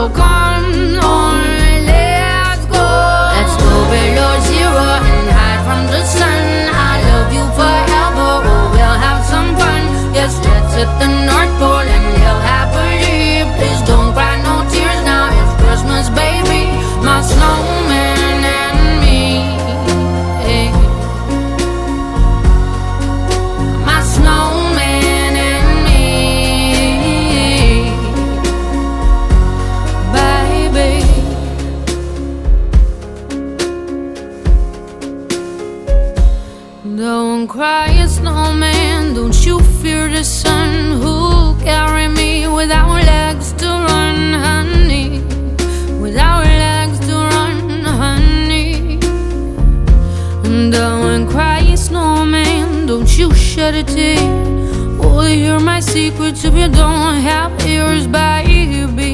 So come on, let's go. Let's go below zero and hide from the sun. I love you forever, oh, we'll have some fun. Yes, let's hit the North Pole and live happily. Please don't cry no tears now, it's Christmas, baby. My snowman and me, my snowman and me, baby. Don't cry, snowman, don't you fear the sun. Who'll carry me without legs to run, honey? Without legs to run, honey. Don't cry, snowman, don't you shed a tear. Will you hear my secrets if you don't have ears, baby?